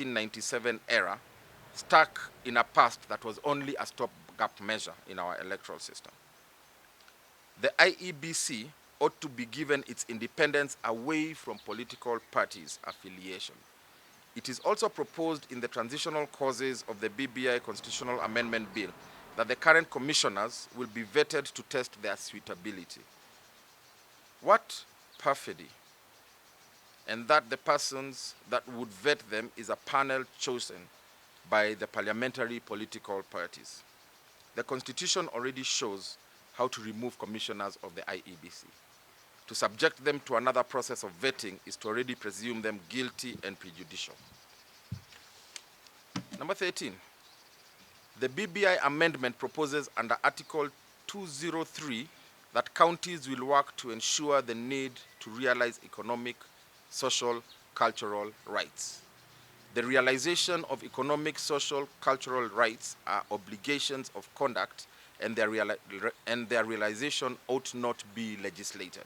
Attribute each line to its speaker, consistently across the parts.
Speaker 1: 1997 era, stuck in a past that was only a stopgap measure in our electoral system. The IEBC ought to be given its independence away from political parties' affiliation. It is also proposed in the transitional clauses of the BBI Constitutional Amendment Bill that the current commissioners will be vetted to test their suitability. What perfidy! And that the persons that would vet them is a panel chosen by the parliamentary political parties. The Constitution already shows how to remove commissioners of the IEBC. To subject them to another process of vetting is to already presume them guilty and prejudicial. Number 13, the BBI amendment proposes under Article 203 that counties will work to ensure the need to realize economic, social, cultural rights. The realization of economic, social, cultural rights are obligations of conduct, and their realization ought not be legislated.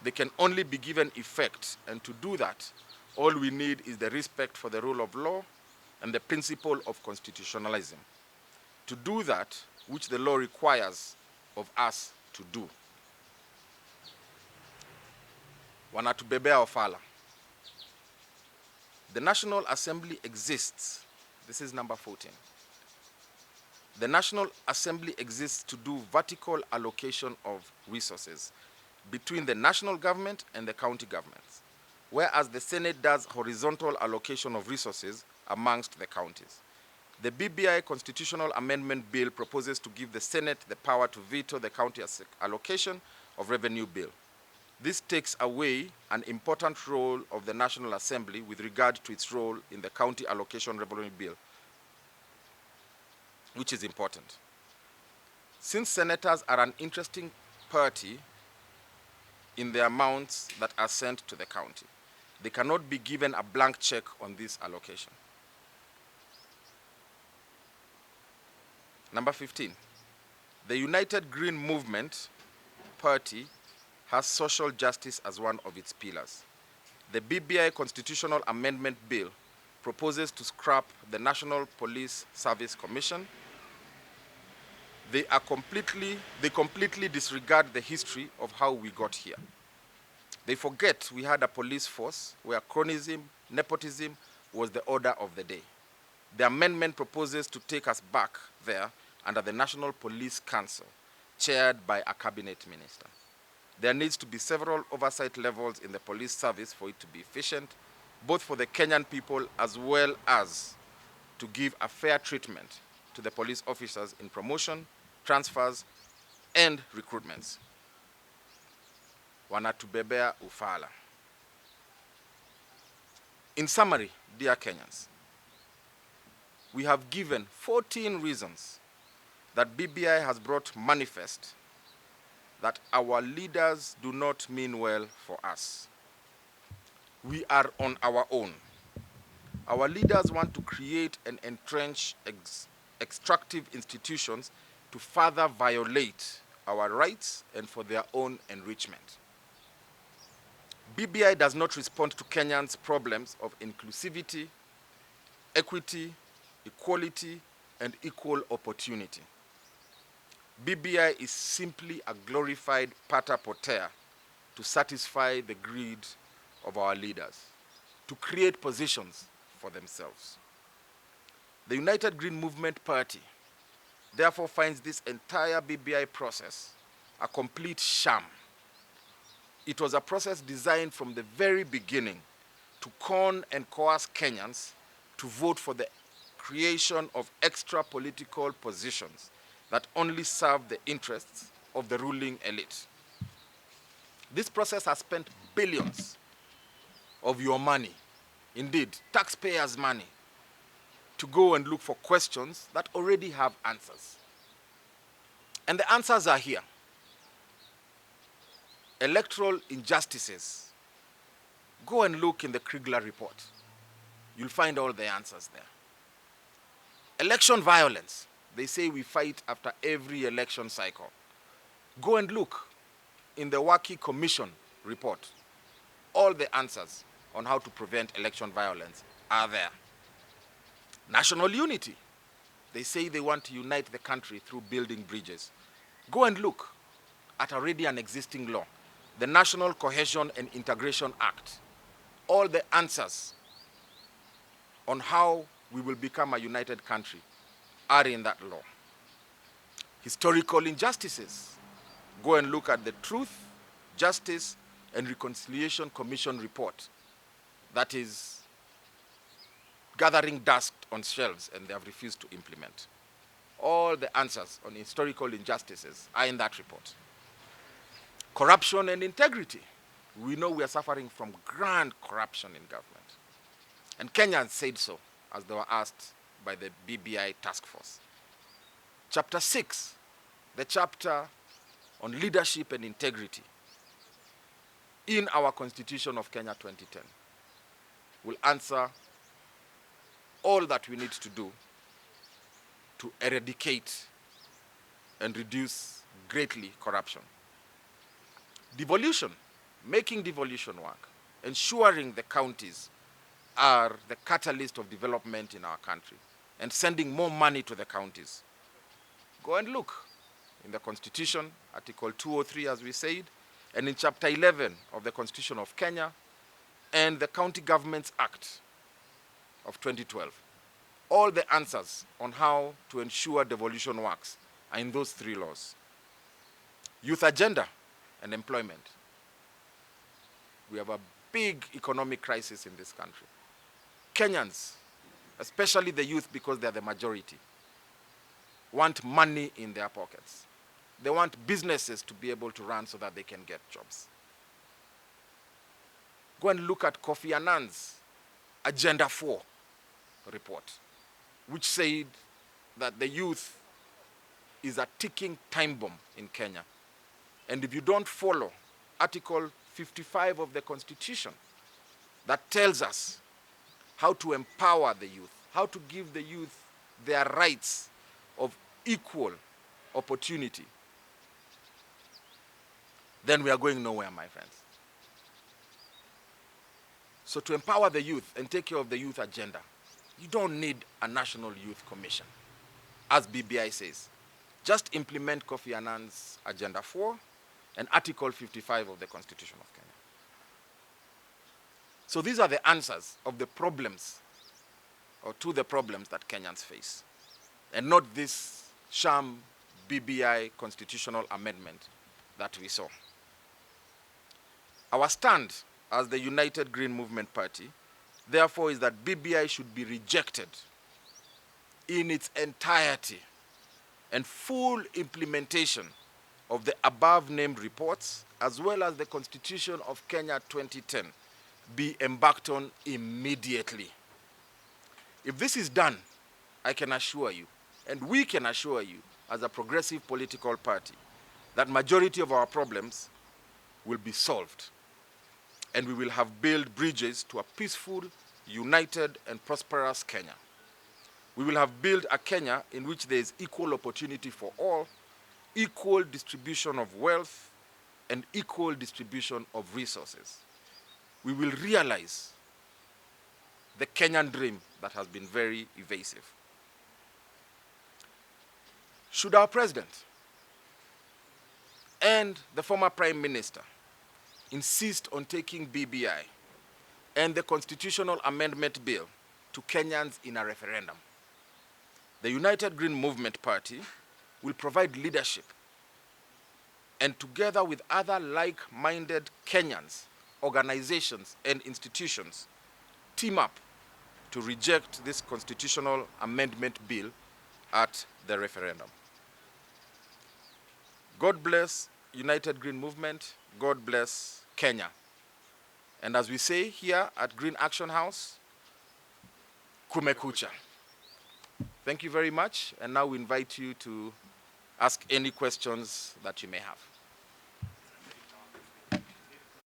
Speaker 1: They can only be given effect, and to do that, all we need is the respect for the rule of law and the principle of constitutionalism. To do that which the law requires of us to do. Wanatubebea ofala. The National Assembly exists. This is number 14. The National Assembly exists to do vertical allocation of resources between the national government and the county governments, whereas the Senate does horizontal allocation of resources amongst the counties. The BBI Constitutional Amendment Bill proposes to give the Senate the power to veto the county allocation of revenue bill. This takes away an important role of the National Assembly with regard to its role in the county allocation revenue bill, which is important. Since senators are an interesting party in the amounts that are sent to the county, they cannot be given a blank check on this allocation. Number 15, the United Green Movement Party has social justice as one of its pillars. The BBI Constitutional Amendment Bill proposes to scrap the National Police Service Commission. They completely disregard the history of how we got here. They forget we had a police force where cronyism, nepotism was the order of the day. The amendment proposes to take us back there under the National Police Council, chaired by a cabinet minister. There needs to be several oversight levels in the police service for it to be efficient, both for the Kenyan people as well as to give a fair treatment to the police officers in promotion, transfers, and recruitments. Wanatubebea ufala. In summary, dear Kenyans, we have given 14 reasons that BBI has brought manifest that our leaders do not mean well for us. We are on our own. Our leaders want to create and entrench extractive institutions to further violate our rights and for their own enrichment. BBI does not respond to Kenyans' problems of inclusivity, equity, equality, and equal opportunity. BBI is simply a glorified pater poter to satisfy the greed of our leaders, to create positions for themselves. The United Green Movement Party therefore finds this entire BBI process a complete sham. It was a process designed from the very beginning to con and coerce Kenyans to vote for the creation of extra political positions that only serve the interests of the ruling elite. This process has spent billions of your money, indeed, taxpayers' money, to go and look for questions that already have answers. And the answers are here. Electoral injustices. Go and look in the Kriegler report. You'll find all the answers there. Election violence. They say we fight after every election cycle. Go and look in the Waki Commission report. All the answers on how to prevent election violence are there. National unity. They say they want to unite the country through building bridges. Go and look at already an existing law, the National Cohesion and Integration Act. All the answers on how we will become a united country are in that law. Historical injustices. Go and look at the Truth, Justice, and Reconciliation Commission report that is gathering dust on shelves and they have refused to implement. All the answers on historical injustices are in that report. Corruption and integrity. We know we are suffering from grand corruption in government. And Kenyans said so, as they were asked by the BBI task force. Chapter 6, the chapter on leadership and integrity in our Constitution of Kenya 2010 will answer all that we need to do to eradicate and reduce greatly corruption. Devolution, making devolution work, ensuring the counties are the catalyst of development in our country and sending more money to the counties. Go and look in the Constitution, Article 203 as we said, and in Chapter 11 of the Constitution of Kenya and the County Governments Act of 2012. All the answers on how to ensure devolution works are in those three laws. Youth agenda and employment. We have a big economic crisis in this country. Kenyans, especially the youth because they are the majority, want money in their pockets. They want businesses to be able to run so that they can get jobs. Go and look at Kofi Annan's Agenda 4 report, which said that the youth is a ticking time bomb in Kenya. And if you don't follow Article 55 of the Constitution, that tells us how to empower the youth, how to give the youth their rights of equal opportunity, then we are going nowhere, my friends. So to empower the youth and take care of the youth agenda, you don't need a National Youth Commission, as BBI says. Just implement Kofi Annan's Agenda 4 and Article 55 of the Constitution of Kenya. So these are the answers of the problems, or to the problems that Kenyans face, and not this sham BBI constitutional amendment that we saw. Our stand as the United Green Movement Party, therefore, is that BBI should be rejected in its entirety and full implementation of the above-named reports, as well as the Constitution of Kenya 2010, be embarked on immediately. If this is done, I can assure you, and we can assure you as a progressive political party, that majority of our problems will be solved, and we will have built bridges to a peaceful, united, and prosperous Kenya. We will have built a Kenya in which there is equal opportunity for all, equal distribution of wealth, and equal distribution of resources. We will realize the Kenyan dream that has been very evasive. Should our president and the former Prime Minister insist on taking BBI and the constitutional amendment bill to Kenyans in a referendum, the United Green Movement Party will provide leadership and, together with other like-minded Kenyans, organizations and institutions, team up to reject this constitutional amendment bill at the referendum. God bless United Green Movement. God bless Kenya. And as we say here at Green Action House, kumekucha. Thank you very much. And now we invite you to ask any questions that you may have.